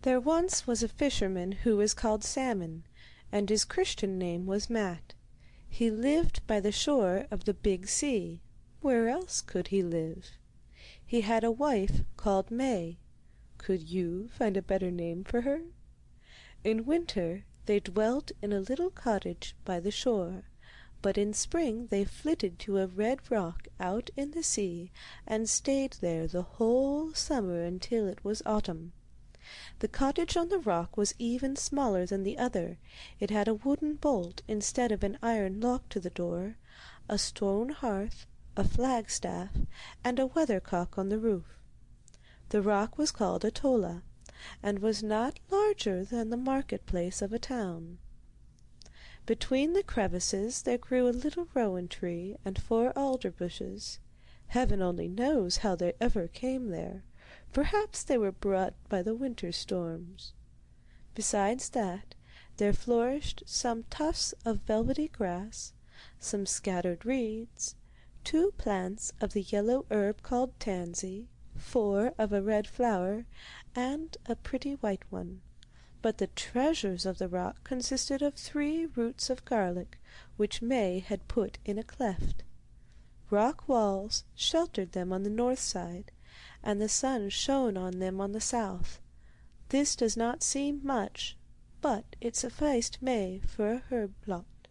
There once was a fisherman who was called Salmon, and his Christian name was Matt. He lived by the shore of the big sea. Where else could he live? He had a wife called May. Could you find a better name for her? In winter they dwelt in a little cottage by the shore, but in spring they flitted to a red rock out in the sea and stayed there the whole summer until it was autumn. The cottage on the rock was even smaller than the other. It had a wooden bolt instead of an iron lock to the door, a stone hearth, a flagstaff, and a weathercock on the roof. The rock was called a tola, and was not larger than the market-place of a town. Between the crevices there grew a little rowan tree and 4 alder bushes. Heaven only knows how they ever came there. Perhaps they were brought by the winter storms. Besides that, there flourished some tufts of velvety grass, some scattered reeds, 2 plants of the yellow herb called tansy, 4 of a red flower, and a pretty white one. But the treasures of the rock consisted of 3 roots of garlic, which May had put in a cleft. Rock walls sheltered them on the north side, and the sun shone on them on the south. This does not seem much, but it sufficed May for a herb plot.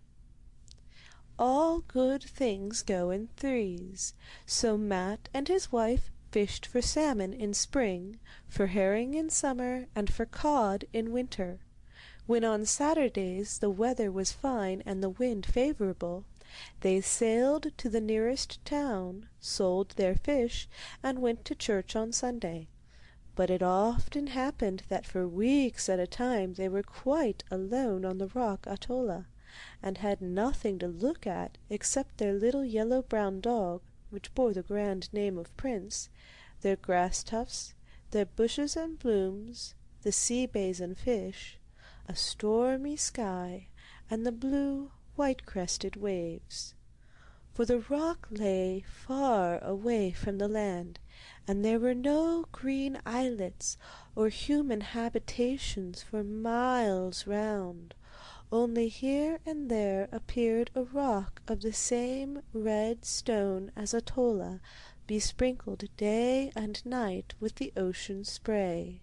All good things go in threes, so Matt and his wife fished for salmon in spring, for herring in summer, and for cod in winter. When on Saturdays the weather was fine and the wind favourable, they sailed to the nearest town, sold their fish, and went to church on Sunday. But it often happened that for weeks at a time they were quite alone on the rock Atolla, and had nothing to look at except their little yellow-brown dog, which bore the grand name of Prince, their grass-tufts, their bushes and blooms, the sea-bays and fish, a stormy sky, and the blue, white-crested waves. For the rock lay far away from the land, and there were no green islets or human habitations for miles round. Only here and there appeared a rock of the same red stone as Atolla, besprinkled day and night with the ocean spray.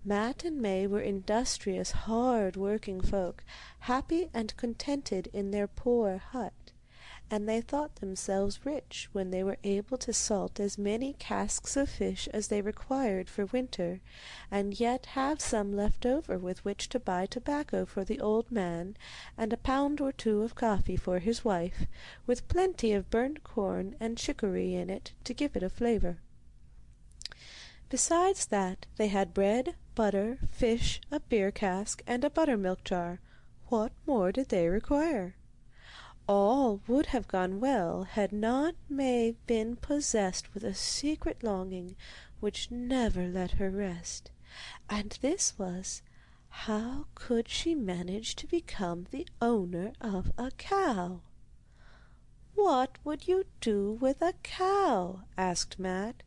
Matt and May were industrious, hard-working folk, happy and contented in their poor hut, and they thought themselves rich when they were able to salt as many casks of fish as they required for winter, and yet have some left over with which to buy tobacco for the old man, and a pound or 2 of coffee for his wife, with plenty of burnt corn and chicory in it to give it a flavour. Besides that, they had bread, butter, fish, a beer cask, and a buttermilk jar. What more did they require? All would have gone well had not May been possessed with a secret longing which never let her rest, and this was, how could she manage to become the owner of a cow? "What would you do with a cow?" asked Matt.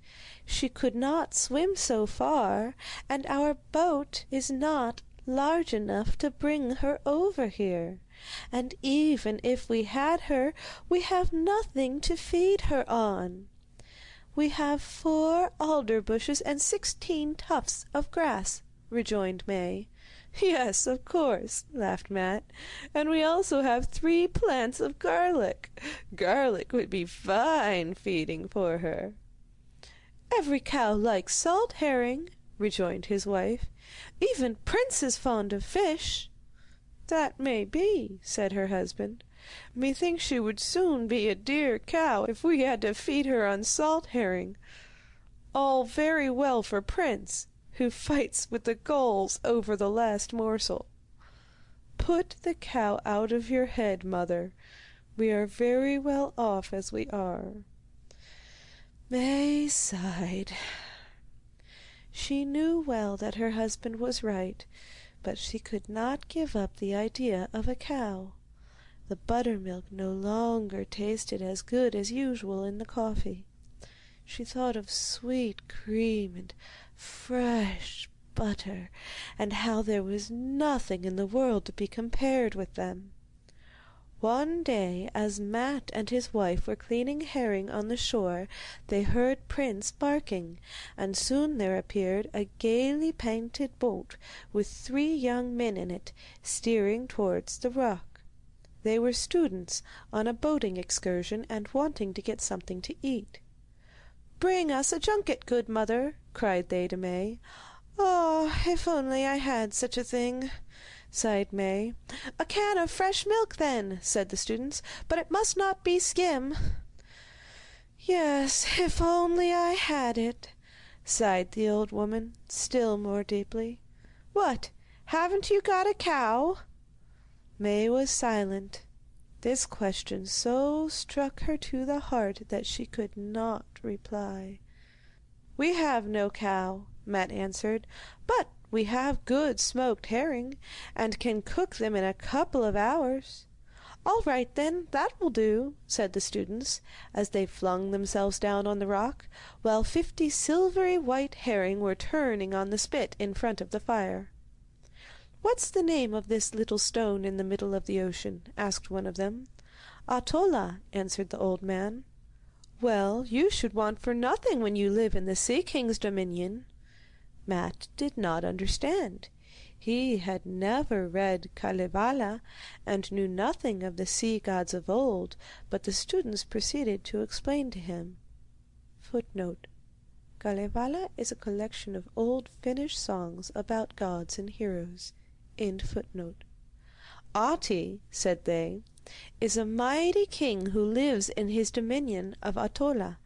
"She could not swim so far, and our boat is not large enough to bring her over here. And even if we had her, we have nothing to feed her on." "We have 4 alder bushes and 16 tufts of grass," rejoined May. "Yes, of course," laughed Matt, "and we also have 3 plants of garlic. Garlic would be fine feeding for her." "Every cow likes salt herring," rejoined his wife. "Even Prince is fond of fish." "That may be," said her husband. "Methinks she would soon be a dear cow if we had to feed her on salt herring. All very well for Prince, who fights with the gulls over the last morsel. Put the cow out of your head, mother. We are very well off as we are." May sighed. She knew well that her husband was right, but she could not give up the idea of a cow. The buttermilk no longer tasted as good as usual in the coffee. She thought of sweet cream and fresh butter, and how there was nothing in the world to be compared with them. One day, as Matt and his wife were cleaning herring on the shore, they heard Prince barking, and soon there appeared a gaily painted boat with 3 young men in it, steering towards the rock. They were students on a boating excursion and wanting to get something to eat. "Bring us a junket, good mother," cried they to May. "Ah, if only I had such a thing," sighed May. "A can of fresh milk, then," said the students, "but it must not be skim." "Yes, if only I had it," sighed the old woman, still more deeply. "What, haven't you got a cow?" May was silent. This question so struck her to the heart that she could not reply. "We have no cow," Matt answered, "but we have good smoked herring, and can cook them in a couple of hours." "All right, then, that will do," said the students, as they flung themselves down on the rock, while 50 silvery white herring were turning on the spit in front of the fire. "What's the name of this little stone in the middle of the ocean?" asked one of them. "Atolla," answered the old man. "Well, you should want for nothing when you live in the Sea King's dominion." Matt did not understand. He had never read Kalevala, and knew nothing of the sea gods of old, but the students proceeded to explain to him. Footnote: Kalevala is a collection of old Finnish songs about gods and heroes. End footnote. "Ahti," said they, "is a mighty king who lives in his dominion of Atolla,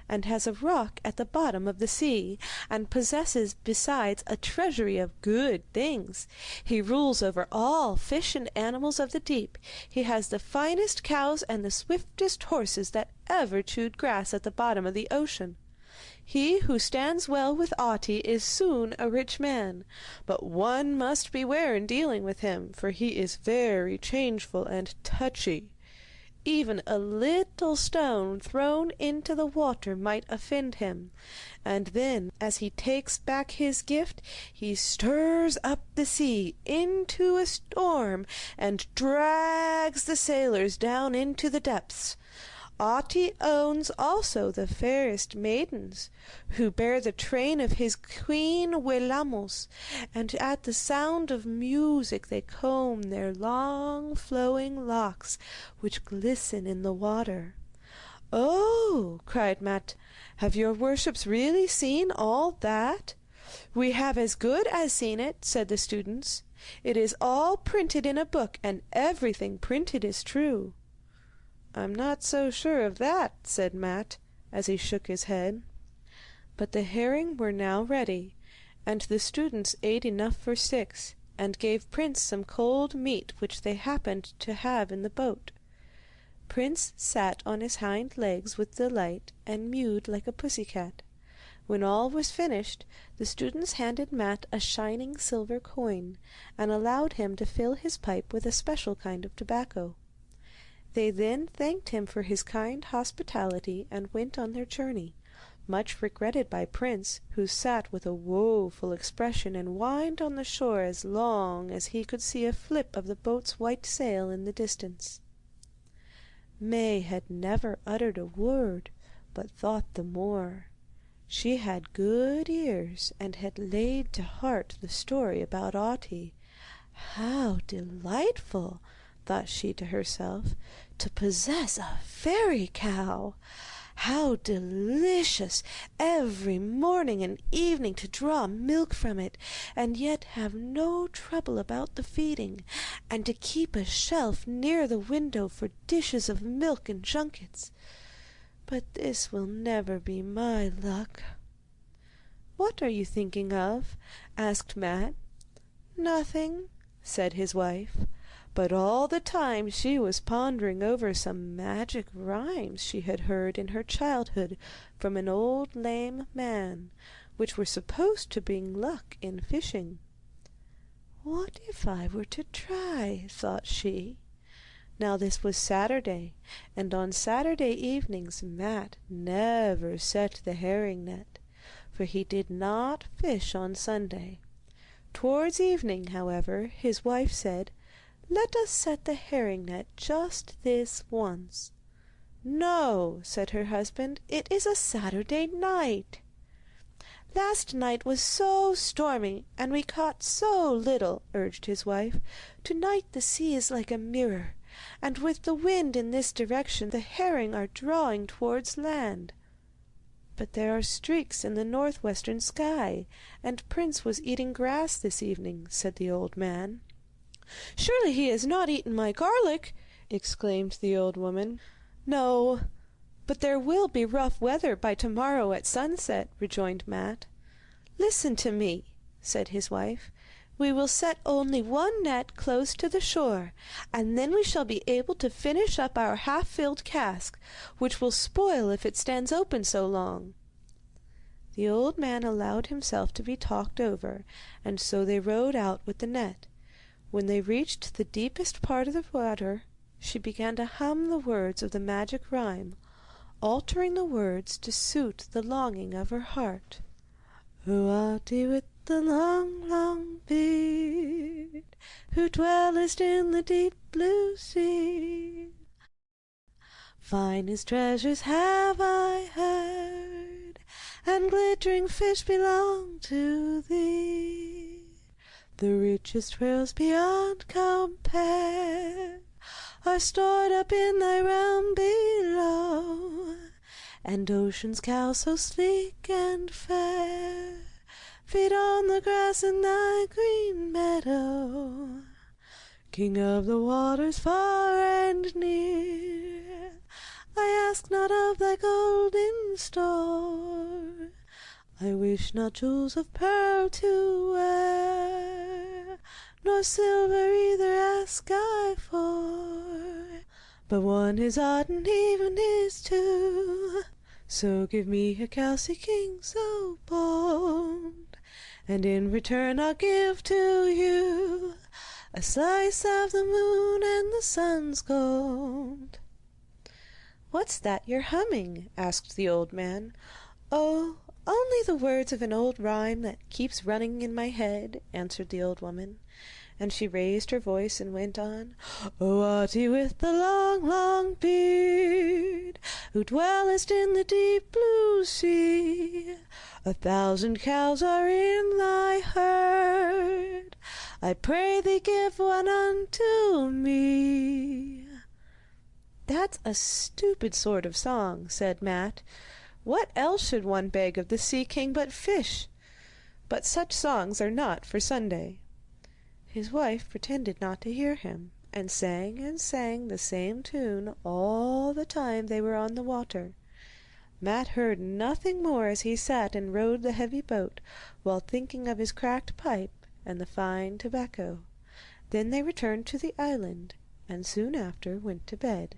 and has a rock at the bottom of the sea, and possesses besides a treasury of good things. He rules over all fish and animals of the deep. He has the finest cows and the swiftest horses that ever chewed grass at the bottom of the ocean. He who stands well with Ahti is soon a rich man, but one must beware in dealing with him, for he is very changeful and touchy. Even a little stone thrown into the water might offend him, and then, as he takes back his gift, he stirs up the sea into a storm and drags the sailors down into the depths. Ahti owns also the fairest maidens, who bear the train of his queen Wellamos, and at the sound of music they comb their long flowing locks, which glisten in the water." "Oh," cried Matt, "have your worships really seen all that?" "We have as good as seen it," said the students. "It is all printed in a book, and everything printed is true." "I'm not so sure of that," said Matt, as he shook his head. But the herring were now ready, and the students ate enough for 6, and gave Prince some cold meat which they happened to have in the boat. Prince sat on his hind legs with delight, and mewed like a pussy-cat. When all was finished, the students handed Matt a shining silver coin, and allowed him to fill his pipe with a special kind of tobacco. They then thanked him for his kind hospitality and went on their journey, much regretted by Prince, who sat with a woeful expression and whined on the shore as long as he could see a flip of the boat's white sail in the distance. May had never uttered a word, but thought the more. She had good ears, and had laid to heart the story about Ahti. How delightful, thought she to herself, to possess a fairy cow! How delicious every morning and evening to draw milk from it, and yet have no trouble about the feeding, and to keep a shelf near the window for dishes of milk and junkets. But this will never be my luck. "What are you thinking of?" asked Matt. "Nothing," said his wife. But all the time she was pondering over some magic rhymes she had heard in her childhood from an old lame man, which were supposed to bring luck in fishing. "What if I were to try?" thought she. Now this was Saturday, and on Saturday evenings Matt never set the herring net, for he did not fish on Sunday. Towards evening, however, his wife said, "Let us set the herring net just this once." "No," said her husband, "it is a Saturday night." "Last night was so stormy, and we caught so little," urged his wife. "To-night the sea is like a mirror, and with the wind in this direction the herring are drawing towards land." "But there are streaks in the northwestern sky, and Prince was eating grass this evening," said the old man. "Surely he has not eaten my garlic!" exclaimed the old woman. "No, but there will be rough weather by tomorrow at sunset," rejoined Matt. "Listen to me," said his wife. "We will set only one net close to the shore, and then we shall be able to finish up our half-filled cask, which will spoil if it stands open so long." The old man allowed himself to be talked over, and so they rowed out with the net. When they reached the deepest part of the water, she began to hum the words of the magic rhyme, altering the words to suit the longing of her heart. "O Ahti with the long, long beard, who dwellest in the deep blue sea, finest treasures have I heard, and glittering fish belong to thee. The richest pearls beyond compare are stored up in thy realm below, and ocean's cows so sleek and fair feed on the grass in thy green meadow. King of the waters far and near, I ask not of thy golden store, I wish not jewels of pearl to wear, nor silver either ask I for, but one is odd and even is two. So give me a Kelsey king so bold, and in return I'll give to you a slice of the moon and the sun's gold." "What's that you're humming?" asked the old man. "Oh, only the words of an old rhyme that keeps running in my head," answered the old woman, and she raised her voice and went on. "O Ahti with the long, long beard, who dwellest in the deep blue sea, 1,000 cows are in thy herd, I pray thee give one unto me." "That's a stupid sort of song," said Matt. "What else should one beg of the sea king but fish? But such songs are not for Sunday." His wife pretended not to hear him, and sang the same tune all the time they were on the water. Matt heard nothing more as he sat and rowed the heavy boat, while thinking of his cracked pipe and the fine tobacco. Then they returned to the island, and soon after went to bed.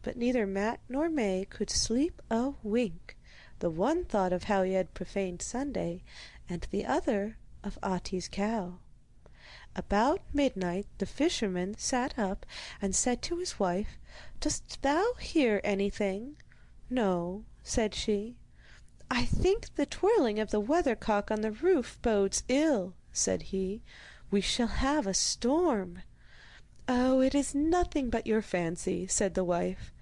But neither Matt nor May could sleep a wink. The one thought of how he had profaned Sunday, and the other of Ahti's cow. About midnight the fisherman sat up and said to his wife, "Dost thou hear anything?" "No," said she. "I think the twirling of the weathercock on the roof bodes ill," said he. "We shall have a storm." "Oh, it is nothing but your fancy," said the wife.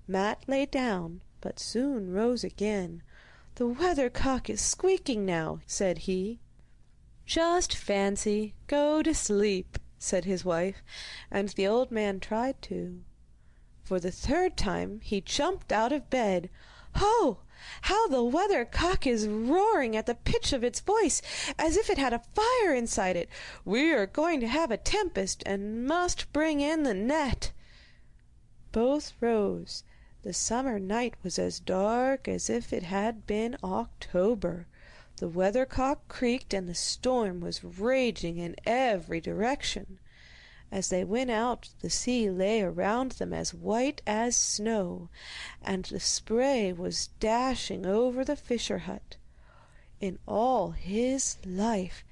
Matt lay down, but soon rose again. "The weathercock is squeaking now," said he. "Just fancy, go to sleep," said his wife, and the old man tried to. For the third time he jumped out of bed. "Ho! How the weathercock is roaring at the pitch of its voice, as if it had a fire inside it! We are going to have a tempest, and must bring in the net." Both rose. The summer night was as dark as if it had been October. The weathercock creaked, and the storm was raging in every direction. As they went out, the sea lay around them as white as snow, and the spray was dashing over the fisher hut. In all his life,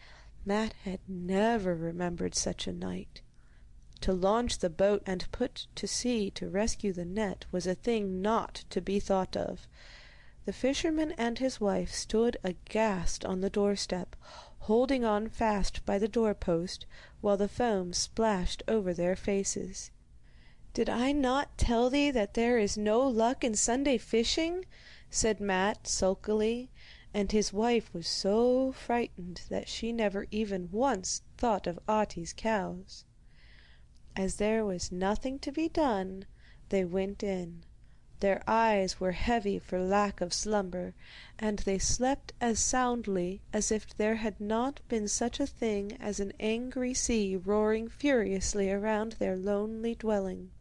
Matt had never remembered such a night. To launch the boat and put to sea to rescue the net was a thing not to be thought of. The fisherman and his wife stood aghast on the doorstep, holding on fast by the door-post, while the foam splashed over their faces. "Did I not tell thee that there is no luck in Sunday fishing?" said Matt sulkily, and his wife was so frightened that she never even once thought of Ahti's cows. As there was nothing to be done, they went in. Their eyes were heavy for lack of slumber, and they slept as soundly as if there had not been such a thing as an angry sea roaring furiously around their lonely dwelling.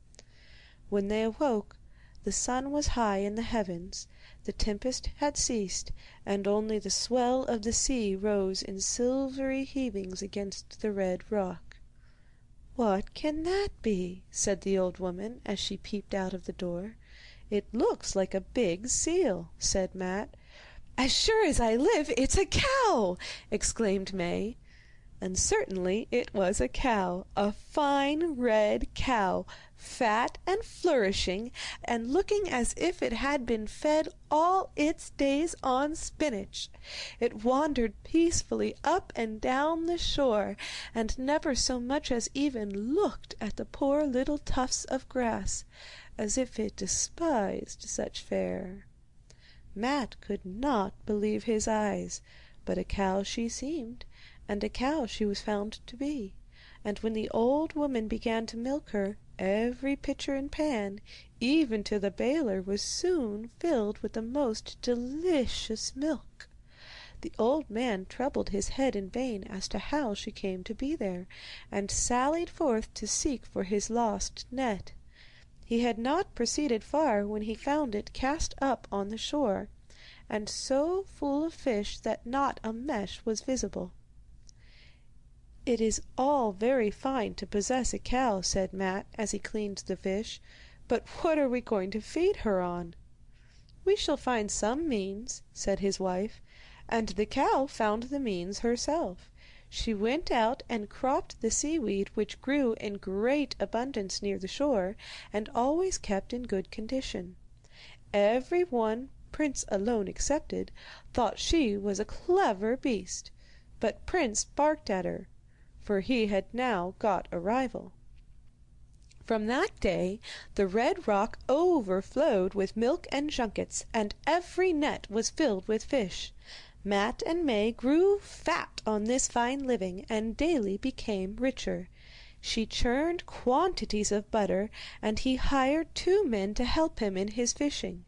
When they awoke, the sun was high in the heavens, the tempest had ceased, and only the swell of the sea rose in silvery heavings against the red rock. "What can that be?" said the old woman as she peeped out of the door. "It looks like a big seal," said Matt. "As sure as I live, it's a cow!" exclaimed May. And certainly it was a cow, a fine red cow, fat and flourishing, and looking as if it had been fed all its days on spinach. It wandered peacefully up and down the shore, and never so much as even looked at the poor little tufts of grass, as if it despised such fare. Matt could not believe his eyes, but a cow she seemed, and a cow she was found to be, and when the old woman began to milk her, every pitcher and pan, even to the baler, was soon filled with the most delicious milk. The old man troubled his head in vain as to how she came to be there, and sallied forth to seek for his lost net. He had not proceeded far when he found it cast up on the shore, and so full of fish that not a mesh was visible. "It is all very fine to possess a cow," said Matt as he cleaned the fish, "but what are we going to feed her on?" "We shall find some means," said his wife, and the cow found the means herself. She went out and cropped the seaweed which grew in great abundance near the shore, and always kept in good condition. Every one, Prince alone excepted, thought she was a clever beast, but Prince barked at her, for he had now got a rival. From that day the red rock overflowed with milk and junkets, and every net was filled with fish. Matt and May grew fat on this fine living, and daily became richer. She churned quantities of butter, and he hired 2 men to help him in his fishing.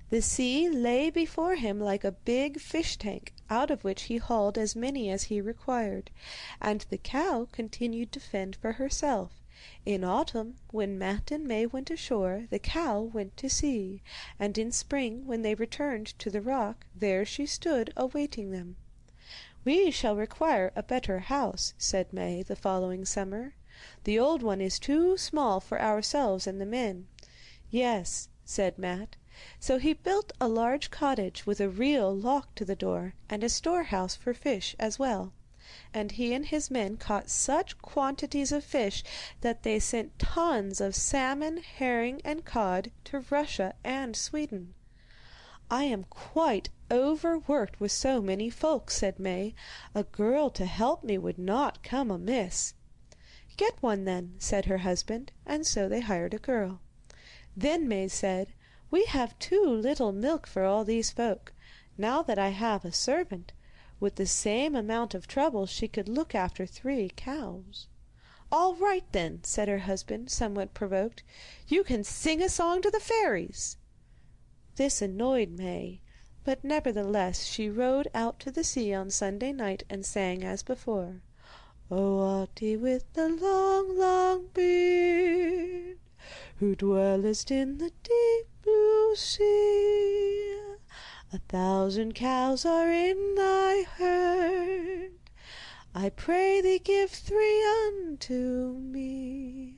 The sea lay before him like a big fish tank, out of which he hauled as many as he required, and the cow continued to fend for herself. In autumn, when Matt and May went ashore, the cow went to sea, and in spring, when they returned to the rock, there she stood awaiting them. "We shall require a better house," said May the following summer. "The old one is too small for ourselves and the men." "Yes," said Matt. So he built a large cottage with a real lock to the door, and a storehouse for fish as well. And he and his men caught such quantities of fish that they sent tons of salmon, herring, and cod to Russia and Sweden. "I am quite overworked with so many folk," said May. "A girl to help me would not come amiss." "Get one then," said her husband, and so they hired a girl. Then May said, "We have too little milk for all these folk. Now that I have a servant, with the same amount of trouble she could look after 3 cows." "All right then," said her husband, somewhat provoked. "You can sing a song to the fairies." This annoyed May, but nevertheless she rowed out to the sea on Sunday night and sang as before: "O Ahti with the long, long beard, who dwellest in the deep blue sea, 1,000 cows are in thy herd, I pray thee give 3 unto me."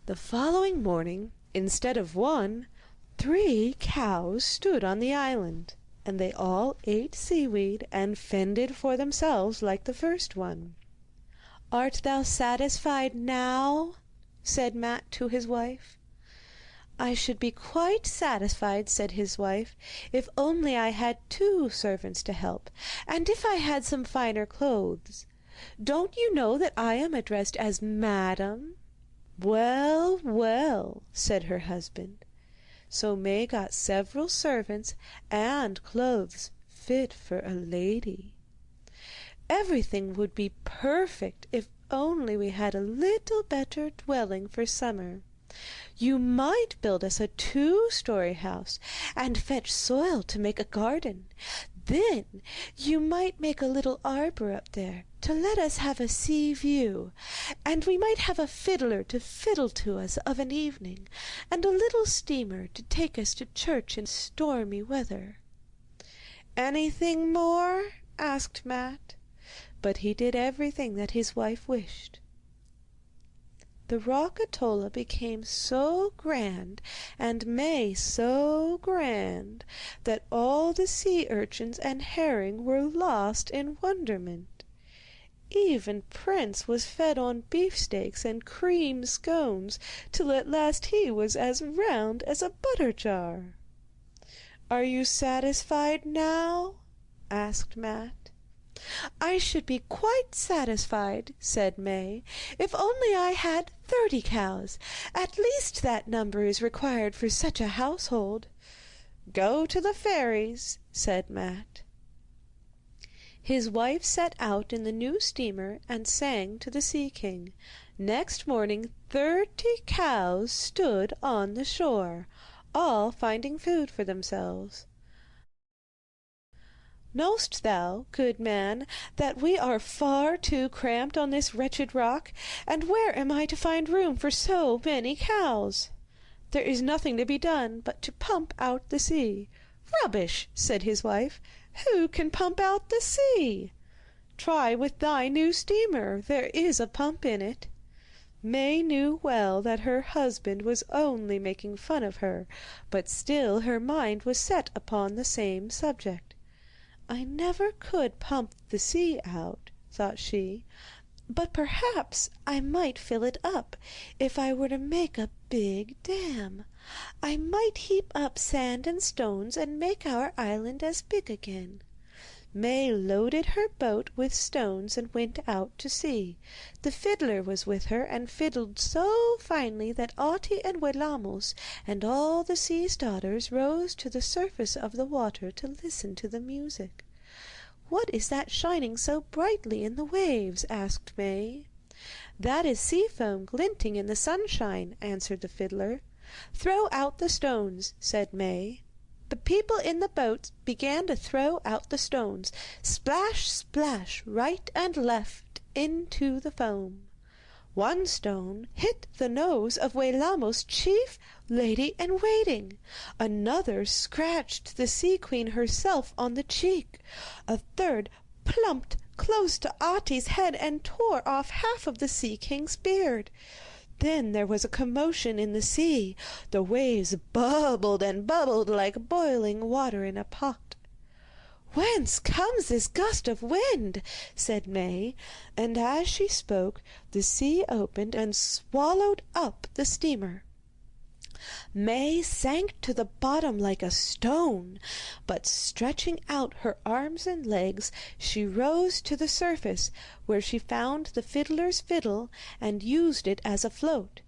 The following morning, instead of 1, 3 cows stood on the island, and they all ate seaweed and fended for themselves like the first one. "Art thou satisfied now?" said Matt to his wife. "I should be quite satisfied," said his wife, "if only I had 2 servants to help, and if I had some finer clothes. Don't you know that I am addressed as Madam?" "Well, well," said her husband. So May got several servants and clothes fit for a lady. Everything would be perfect if only we had a little better dwelling for summer. You might build us a 2-story house and fetch soil to make a garden. Then you might make a little arbour up there to let us have a sea view, and we might have a fiddler to fiddle to us of an evening, and a little steamer to take us to church in stormy weather." "Anything more?" asked Matt. But he did everything that his wife wished. The rock Atolla became so grand, and May so grand, that all the sea urchins and herring were lost in wonderment. Even Prince was fed on beefsteaks and cream scones, till at last he was as round as a butter jar. "Are you satisfied now?" asked Matt. "I should be quite satisfied," said May, "if only I had 30 cows. At least that number is required for such a household." "Go to the fairies," said Matt. His wife set out in the new steamer and sang to the sea king. Next morning 30 cows stood on the shore, all finding food for themselves. "Knowst thou, good man, that we are far too cramped on this wretched rock, and where am I to find room for so many cows? There is nothing to be done but to pump out the sea." "Rubbish," said his wife. "Who can pump out the sea?" "Try with thy new steamer, there is a pump in it." May knew well that her husband was only making fun of her, but still her mind was set upon the same subject. "I never could pump the sea out," thought she, "but perhaps I might fill it up if I were to make a big dam. I might heap up sand and stones and make our island as big again." May loaded her boat with stones and went out to sea. The fiddler was with her and fiddled so finely that Ahti and Wellamos and all the sea's daughters rose to the surface of the water to listen to the music. "What is that shining so brightly in the waves?" asked May. "That is sea foam glinting in the sunshine," answered the fiddler. "Throw out the stones," said May. The people in the boats began to throw out the stones, splash, splash, right and left into the foam. One stone hit the nose of Wellamos' chief lady-in-waiting. Another scratched the sea queen herself on the cheek. A third plumped close to Ahti's head and tore off half of the sea king's beard. Then there was a commotion in the sea. The waves bubbled and bubbled like boiling water in a pot. "Whence comes this gust of wind?" said May, and as she spoke the sea opened and swallowed up the steamer. May sank to the bottom like a stone, but stretching out her arms and legs she rose to the surface, where she found the fiddler's fiddle and used it as a float.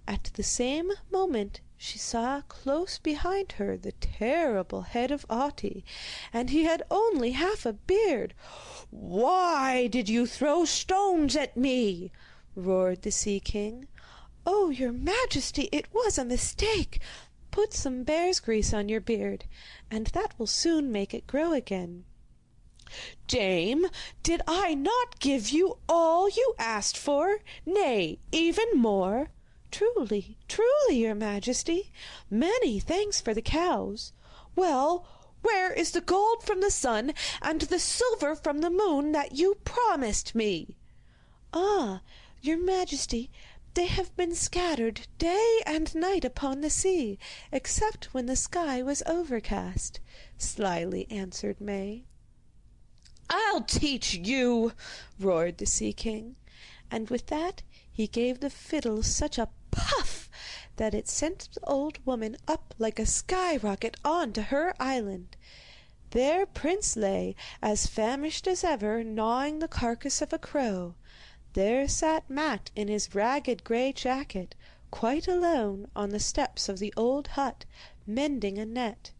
At the same moment she saw close behind her the terrible head of Ahti, and he had only half a beard. "Why did you throw stones at me?" roared the sea king. "Oh, your majesty, it was a mistake. Put some bear's grease on your beard, and that will soon make it grow again." "Dame, did I not give you all you asked for, nay, even more?" "Truly, truly, your majesty. Many thanks for the cows." "Well, where is the gold from the sun and the silver from the moon that you promised me?" "Ah, your majesty, they have been scattered day and night upon the sea, except when the sky was overcast," slyly answered May. "I'll teach you!" roared the sea king, and with that he gave the fiddle such a puff that it sent the old woman up like a skyrocket on to her island. There Prince lay, as famished as ever, gnawing the carcass of a crow. There sat Matt in his ragged grey jacket, quite alone on the steps of the old hut, mending a net.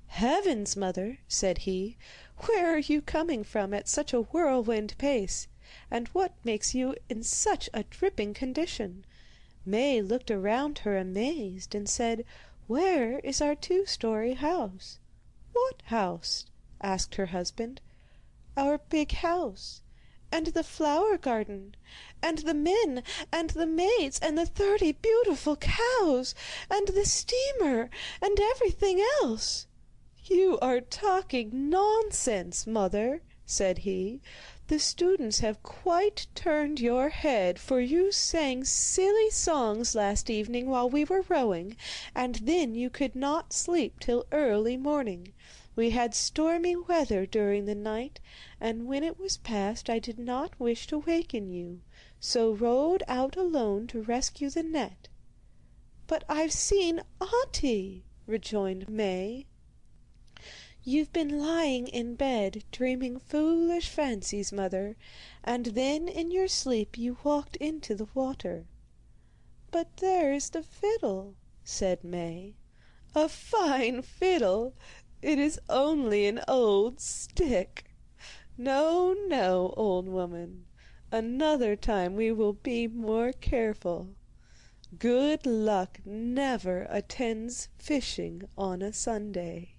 "Heavens, mother," said he, "where are you coming from at such a whirlwind pace? And what makes you in such a dripping condition?" May looked around her amazed, and said, "Where is our 2-story house?" "What house?" asked her husband. "Our big house, and the flower garden, and the men, and the maids, and the 30 beautiful cows, and the steamer, and everything else." "You are talking nonsense, mother," said he. "The students have quite turned your head, for you sang silly songs last evening while we were rowing, and then you could not sleep till early morning. We had stormy weather during the night, and when it was past I did not wish to waken you, so rowed out alone to rescue the net." "But I've seen Auntie," rejoined May. "You've been lying in bed dreaming foolish fancies, mother, and then in your sleep you walked into the water." "But there's the fiddle," said May. "A fine fiddle! It is only an old stick. No, no, old woman, another time we will be more careful. Good luck never attends fishing on a Sunday."